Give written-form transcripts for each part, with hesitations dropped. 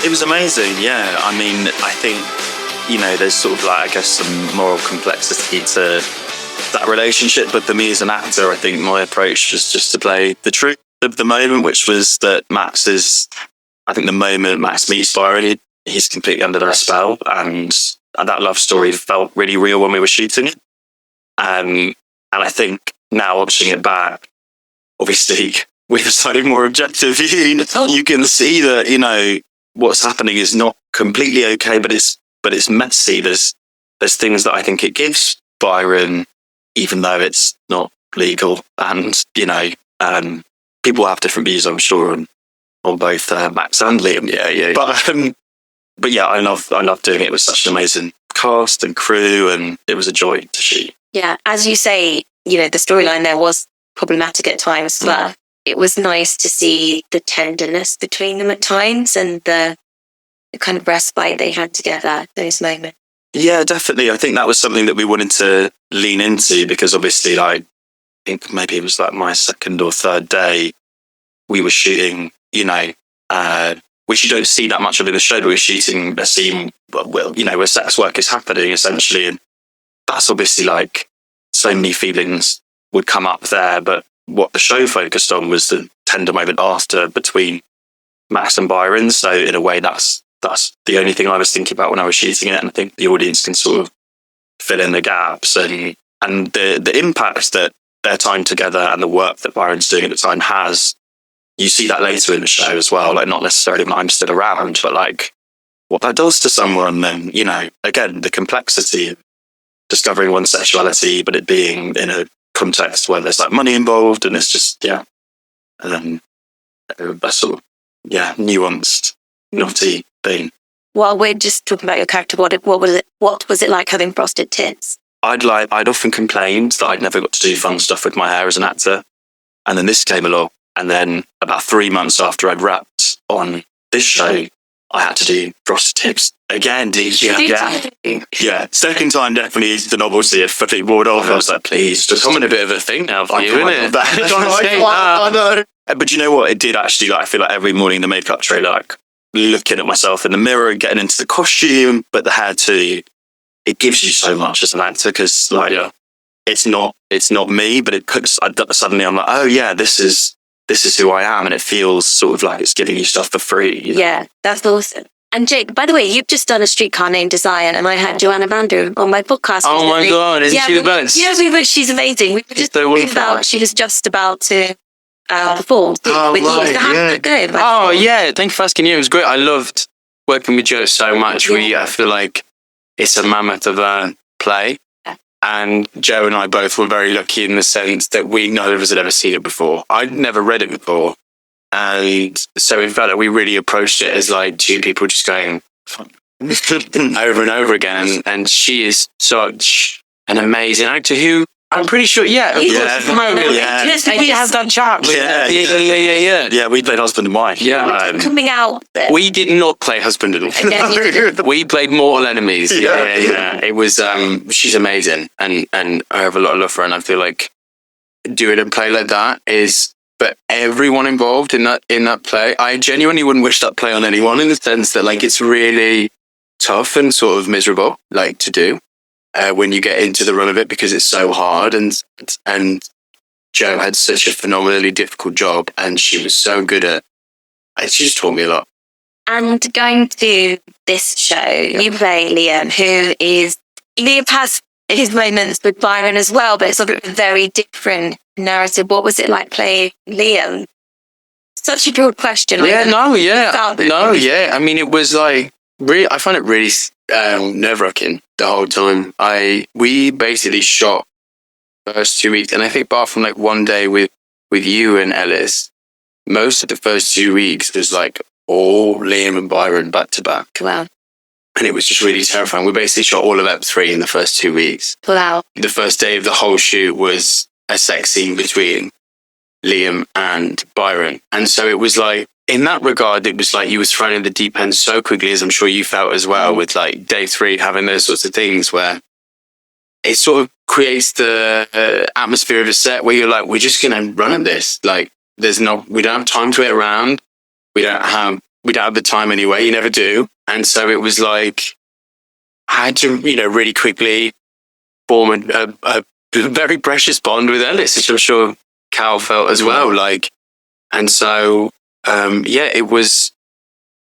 It was amazing, yeah. I mean, I think, there's sort of like, I guess, some moral complexity to that relationship. But for me as an actor, I think my approach was just to play the truth of the moment, which was that I think the moment Max meets Byron, he's completely under their spell. And that love story felt really real when we were shooting it. And I think now watching it back, obviously, with a slightly more objective view, you can see that, what's happening is not completely okay, but it's messy. There's things that I think it gives Byron, even though it's not legal, and people have different views, I'm sure, on both Max and Liam. Yeah. But yeah, I love doing it with such an amazing cast and crew, and it was a joy to shoot. Yeah, as you say, the storyline there was problematic at times, but it was nice to see the tenderness between them at times and the kind of respite they had together, those moments. Yeah, definitely. I think that was something that we wanted to lean into because obviously, I think maybe it was like my second or third day, we were shooting, which you don't see that much of in the show, but we're shooting a scene, where sex work is happening essentially. And that's obviously like so many feelings would come up there, but what the show focused on was the tender moment after between Max and Byron. So in a way, that's the only thing I was thinking about when I was shooting it, and I think the audience can sort of fill in the gaps and the impact that their time together and the work that Byron's doing at the time has. You see that later in the show as well, like not necessarily when I'm still around, but like what that does to someone. And again, the complexity of discovering one's sexuality, but it being in a context where there's like money involved, and it's just a sort of nuanced, naughty thing. Well, we're just talking about your character. What was it like having frosted tips? I'd often complained that I'd never got to do fun stuff with my hair as an actor, and then this came along, and then about 3 months after I'd wrapped on this show, I had to do frosted tips again. Yeah. Second time definitely the novelty of fully worn off. I was like, please, just becoming a bit of a thing now for you, isn't it? I know. But you know what? It did actually. I feel like every morning the makeup trailer, like looking at myself in the mirror and getting into the costume, but the hair too. It gives you so much as an actor because, it's not me, but it puts. Suddenly, I'm like, oh yeah, this is who I am, and it feels sort of like it's giving you stuff for free. Yeah, that's awesome. And Jake, by the way, you've just done A Streetcar Named Desire, and I had Joanna Vander on my podcast. Oh my God, isn't she the best? Yeah, she's amazing. We were just talking about, she was just about to perform. Oh, right, yeah. Oh yeah, thank you for asking. Yeah, it was great. I loved working with Jo so much. I feel like it's a mammoth of a play. And Jo and I both were very lucky in the sense that neither of us had ever seen it before. I'd never read it before. And so it felt like we really approached it as like two people just going over and over again. And she is such an amazing actor who I'm pretty sure, she has done chat. Yeah, we played husband and wife. Yeah. Coming out. We did not play husband and wife. We played mortal enemies. Yeah. It was, she's amazing. And I have a lot of love for her. And I feel like doing a play like that is, but everyone involved in that play, I genuinely wouldn't wish that play on anyone in the sense that like it's really tough and sort of miserable, like to do. When you get into the run of it because it's so hard and Jo had such a phenomenally difficult job and she was so good at it. She just taught me a lot. And going to this show, you play Liam, Liam has his moments with Byron as well, but it's sort of a very different narrative. What was it like playing Liam? Such a broad question. I mean, it was like really, I found it really nerve-wracking the whole time. We basically shot the first 2 weeks, and I think apart from like one day with you and Ellis, most of the first 2 weeks was like all Liam and Byron back to back. Wow. And it was just really terrifying. We basically shot all of Ep 3 in the first 2 weeks. Wow. The first day of the whole shoot was a sex scene between Liam and Byron. And so it was like, in that regard, it was like you were thrown in the deep end so quickly, as I'm sure you felt as well, with like day 3 having those sorts of things where it sort of creates the atmosphere of a set where you're like, we're just going to run at this. Like, we don't have time to wait around. We don't have we don't have the time anyway. You never do. And so it was like, I had to, really quickly form a very precious bond with Ellis, which I'm sure Cal felt as well. Like, and so, it was,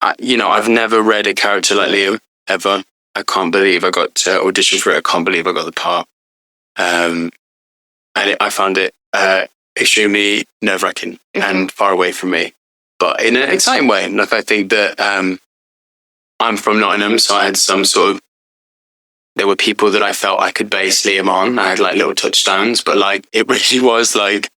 I've never read a character like Liam ever. I can't believe I got to audition for it. I can't believe I got the part. And I found it extremely nerve-wracking and far away from me, but in an exciting way. Like, I think that I'm from Nottingham, so I had some sort of, there were people that I felt I could base Liam on. I had like little touchdowns, but like it really was like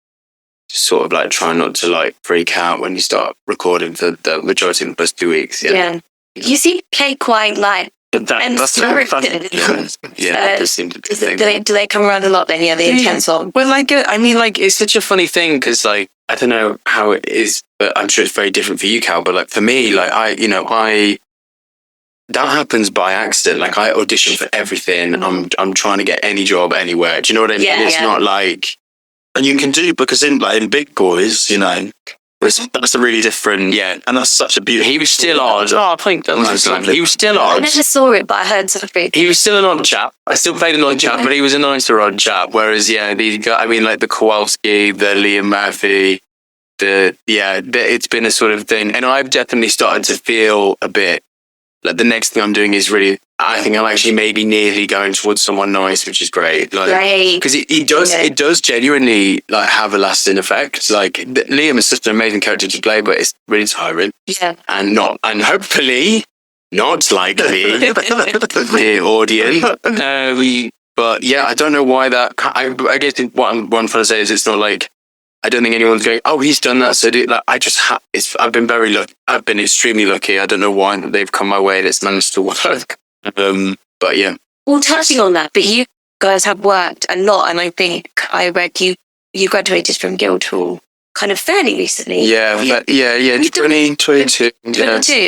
just sort of like trying not to like freak out when you start recording for the majority of the first 2 weeks. Yeah. You seem to play quite like That's very fun. Yeah, it seemed to be the thing. do they come around a lot then? Yeah, the intense one. Well, like, I mean, like, it's such a funny thing because, like, I don't know how it is, but I'm sure it's very different for you, Cal. But like for me, like that happens by accident. Like I audition for everything. I'm trying to get any job anywhere. Do you know what I mean? It's not like, and you can do, because in Big Boys, that's a really different, and that's such a beautiful. He was still odd. Oh, I think that was lovely. He was still odd. I never saw it, but I heard something. He was still an odd chap. I still played an odd chap, but he was a nicer odd chap. Whereas, these guys, I mean, like the Kowalski, the Liam Murphy, it's been a sort of thing. And I've definitely started to feel a bit like the next thing I'm doing is really, I think I'm actually maybe nearly going towards someone nice, which is great. Like, because it does genuinely like have a lasting effect. Like Liam is such an amazing character to play, but it's really tiring. Yeah. And hopefully not likely the audience. But yeah, I don't know why that. I guess what I'm trying to say is it's not like, I don't think anyone's going, oh, he's done that. So I've been very lucky. I've been extremely lucky. I don't know why they've come my way. That's managed to work. But yeah. Well, touching on that, but you guys have worked a lot, and I think I read you graduated from Guildhall kind of fairly recently. Yeah, 2022.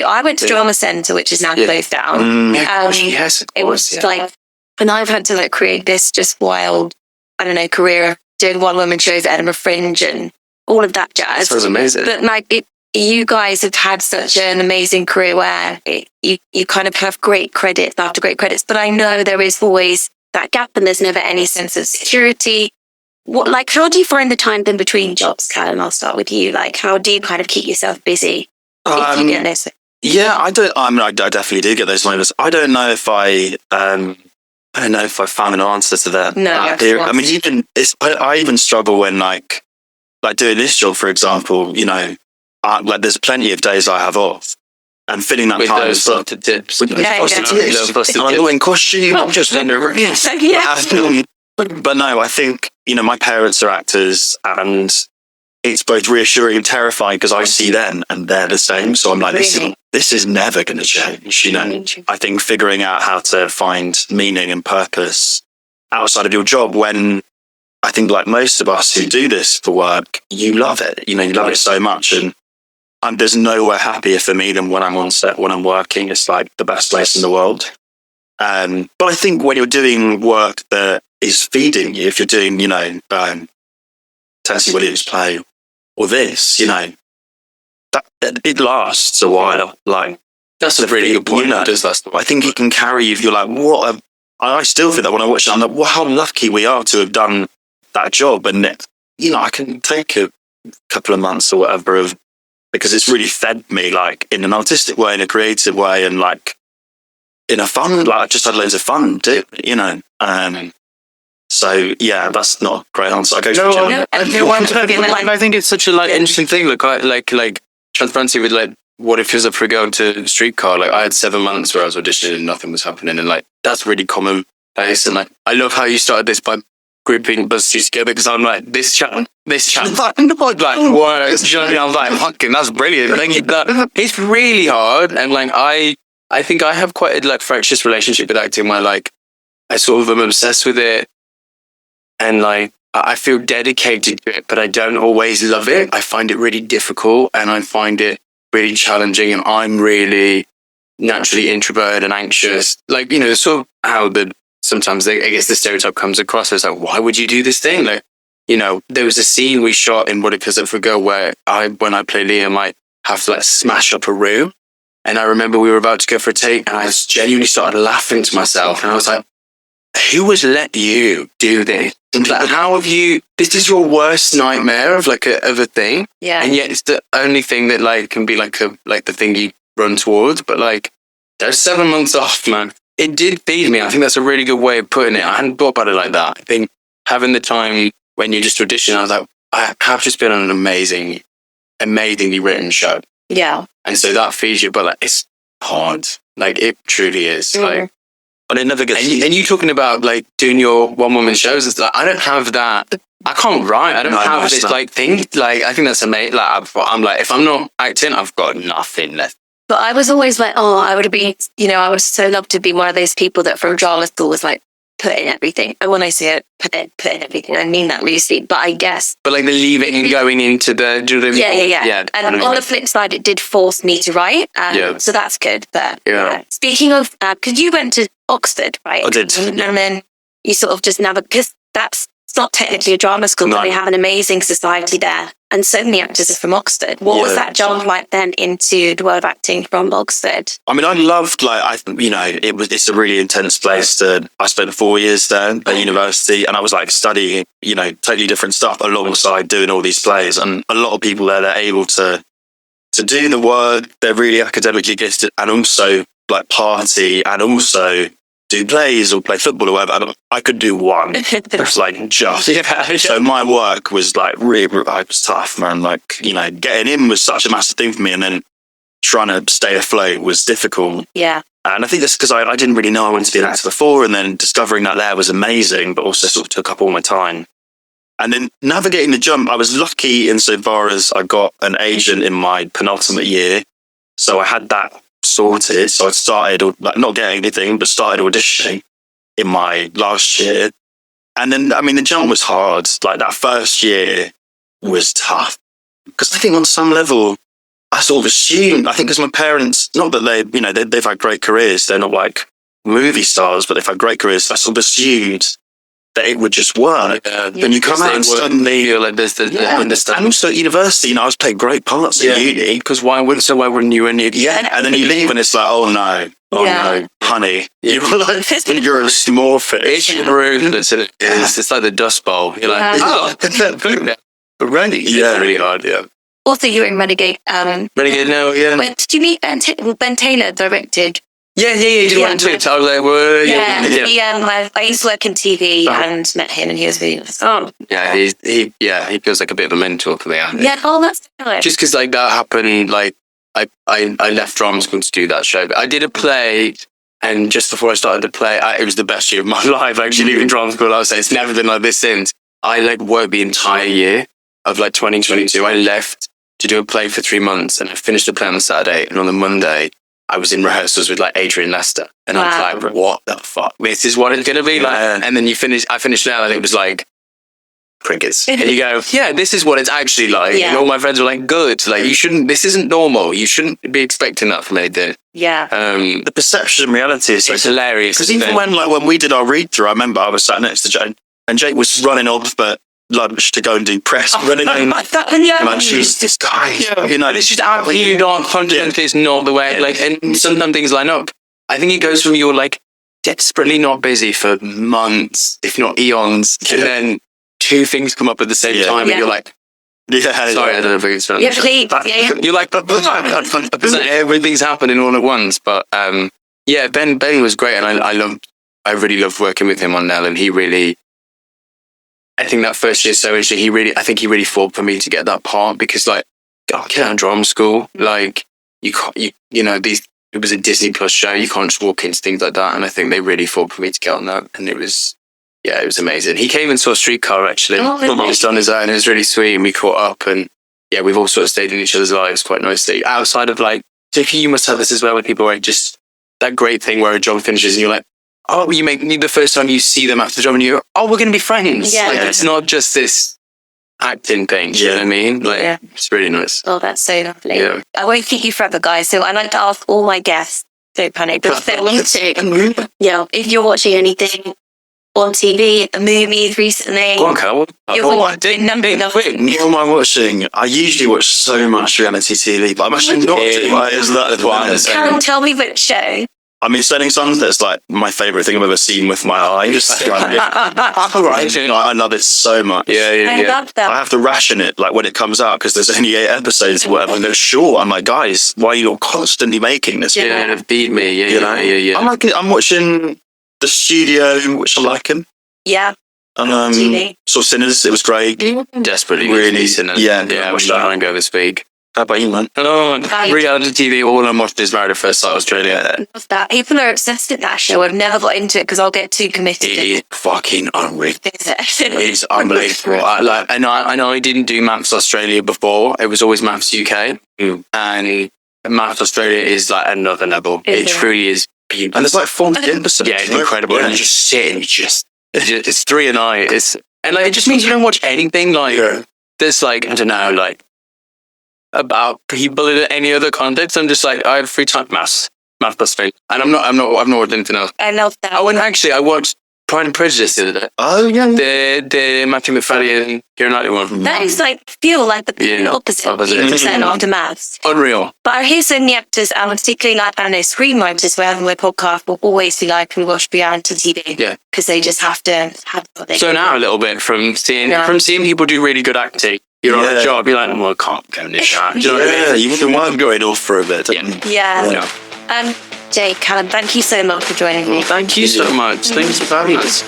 I went to Drama Centre, which is now closed down. Yes, of course. It was like, and I've had to like create this just wild, I don't know, career doing one-woman shows at Edinburgh Fringe and all of that jazz. That was amazing. But like you guys have had such an amazing career where you kind of have great credits after great credits. But I know there is always that gap, and there's never any sense of security. How do you find the time in between jobs, Callum? I'll start with you. Like, how do you kind of keep yourself busy? If you get this? Yeah, I don't. I mean, I definitely do get those moments. I don't know if I found an answer to that. No, I mean, I even struggle when like doing this job, for example. Like there's plenty of days I have off, and filling that with time those busted tips. And I'm in costume. I'm just in the room. But no, I think my parents are actors, and it's both reassuring and terrifying because I see them and they're the same. So I'm like, this is never going to change. I think figuring out how to find meaning and purpose outside of your job, when I think like most of us who do this for work, you love it. You love it so much, and there's nowhere happier for me than when I'm on set, when I'm working. It's like the best place in the world. But I think when you're doing work that is feeding you, if you're doing, Tennessee Williams play or this, that it lasts a while. Like that's a really good point. It does last a while. I think it can carry you if you're like, I still feel that when I watch it, I'm like, well, how lucky we are to have done that job. And I can take a couple of months or whatever because it's really fed me like in an artistic way, in a creative way, and like in a fun, like I just had loads of fun too, so yeah, that's not a great answer. I go I think it's such a interesting thing. Like transparency with like what it feels like for going to a streetcar. Like I had 7 months where I was auditioning and nothing was happening, and like that's really commonplace. And like I love how you started this by grouping BuzzFeed together, because I'm like this chat like works. Do you know what I mean? I'm like fucking that's brilliant. It's really hard, and like I think I have quite a like fractious relationship with acting where like I sort of am obsessed with it, and like I feel dedicated to it, but I don't always love it. I find it really difficult, and I find it really challenging, and I'm really naturally introverted and anxious. Like, sort of how sometimes I guess the stereotype comes across as like, why would you do this thing? Like, there was a scene we shot in What It Feels Like for a Girl where when I play Liam, have to like smash up a room. And I remember we were about to go for a take, and I genuinely started laughing to myself. And I was like, who has let you do this? Like, how have you, this is your worst nightmare of like of a thing. Yeah. And yet it's the only thing that like can be like the thing you run towards. But like, there's 7 months off, man. It did feed me. I think that's a really good way of putting it. I hadn't thought about it like that. I think having the time when you just audition, I was like, I have just been on an amazingly written show. Yeah. And so that feeds you, but like, it's hard. Like, it truly is. Like, but it never gets. and you talking about like doing your one-woman shows and stuff. I don't have that. I can't write. I don't have this like thing. Like, I think that's amazing. Like, I'm like, if I'm not acting, I've got nothing left. But I was always like, oh, I would be, I would so love to be one of those people that from drama school was like, put in everything. And when I say it, put in everything, I mean that loosely. But I guess. But like the leaving and going into the. Do you know what I mean? Yeah. And on the flip side, it did force me to write. So that's good. But speaking of, because you went to Oxford, right? I did. And then you sort of just never, because that's not technically a drama school, but they have an amazing society there. And so many actors are from Oxford. What was that jump like then into the world of acting from Oxford? I mean, I loved, it's a really intense place. I spent 4 years there at university, and I was like studying, totally different stuff alongside doing all these plays. And a lot of people there, they're able to do the work. They're really academically gifted, and also like party, and also do plays or play football or whatever. I could do one. It's like just. So my work was like really, it was tough, man. Like, getting in was such a massive thing for me, and then trying to stay afloat was difficult. Yeah. And I think that's because I didn't really know I wanted to be an actor before, and then discovering that there was amazing, but also sort of took up all my time. And then navigating the jump, I was lucky insofar as I got an agent in my penultimate year. So I had that sorted. So I started, not getting anything, but started auditioning in my last year. And then, I mean, the jump was hard. Like, that first year was tough. Because I think on some level, I sort of assumed, I think because my parents, not that they've had great careers, they're not like movie stars, but they've had great careers. So I sort of assumed that it would just work. Then you come out and suddenly feel like there's the understand. And also at university, I was playing great parts at uni. Because why wouldn't you? And then you leave and it's like, oh no, honey, you're like you're a small fish. It's ruthless. It's like the Dust Bowl. You're like, but ready. Yeah, it's really hard. Yeah. Also, you were in Renegade. Renegade now. Yeah. When did you meet Ben Taylor directed? Yeah. You did one tweet. I was like, I used to work in TV and met him, and he was really he feels like a bit of a mentor for me. That's good. Just because like that happened, like I left drama school to do that show. But I did a play, and just before I started the play, it was the best year of my life. Actually, leaving drama school, I was saying it's never been like this since. I worked the entire year of 2022. I left to do a play for 3 months, and I finished the play on the Saturday, and on the Monday, I was in rehearsals with Adrian Lester, and I was like, what the fuck? This is what it's going to be like. And then I finished now, and it was like crickets. And you go, yeah, this is what it's actually like. And all my friends were like, good. This isn't normal. You shouldn't be expecting that from anything. Yeah. The perception and reality is it's hilarious. Because even when we did our read through, I remember I was sat next to Jake, and Jake was running off at lunch to go and do press. Running in. She's this guy. It's just absolutely not content. It's not the way. And sometimes things line up. I think it goes from you're desperately not busy for months, if not eons, and then two things come up at the same time, and you're like, sorry, I don't know if it's please. You're like, everything's happening all at once. But Ben was great, and I really loved working with him on Nell, and he really. I think that first year so interesting. I think he really fought for me to get that part because, get out of drama school. You can't, it was a Disney Plus show. You can't just walk into things like that. And I think they really fought for me to get on that. And it was amazing. He came and saw Streetcar actually. Just on his own. It was really sweet. And we caught up, and we've all sort of stayed in each other's lives quite nicely. Outside of Jackie, you must have this as well with people where just that great thing where a job finishes and you're like, oh, you make me the first time you see them after the job and you're, we're going to be friends. Yeah. It's not just this acting thing. You know what I mean? It's really nice. Oh, that's so lovely. Yeah. I won't keep you forever, guys. So I like to ask all my guests, don't panic, but if they want to, if you're watching anything, on TV, movies recently? Go on, Carl. What am I watching? I usually watch so much reality TV, but I'm actually not doing my Callum, tell me which show. I mean, Setting Sun, that's like my favourite thing I've ever seen with my eyes. I love it so much. I love that. I have to ration it like when it comes out because there's only 8 episodes or whatever, and they're short. I'm like, guys, why are you constantly making this? Yeah, feed me. Yeah. I'm watching The Studio, which I like him. Yeah. And saw Sinners, it was great. Desperately really Sinners. Yeah, we should try and go this week. How about you, man? Hello, reality TV. All I'm watching is Married at First Sight Australia. Love that. People are obsessed with that show. I've never got into it because I'll get too committed. It is fucking unreal. It's unbelievable. I know I didn't do Maths Australia before. It was always Maths UK. And Maths Australia is like another level. It truly is beautiful. And there's like 40 episodes. Yeah, it's incredible. And you just sit and it's 3 a night. And like, it just means you don't watch anything like there's like, I don't know, like about people in any other context. I'm just like, I have free time. Maths Australia. And I've not watched anything else. I love that. Oh, and actually I watched Pride and Prejudice the other day. Oh, yeah. The Matthew McFadden and Keira Knightley one. That is like, feel like the opposite after Maths. Unreal. But I hear so many actors, and particularly like, I know, screenwriters, where having my podcast will always be like, we watch reality TV. Yeah. Because they just have to have what they So now a little bit from seeing people do really good acting. You're on a job, you're like, well, I can't go in this shot. Do you know what I mean? You wouldn't mind going off for a bit. Yeah. Jay, Callum, thank you so much for joining me. Thank you so much. Thanks for having us.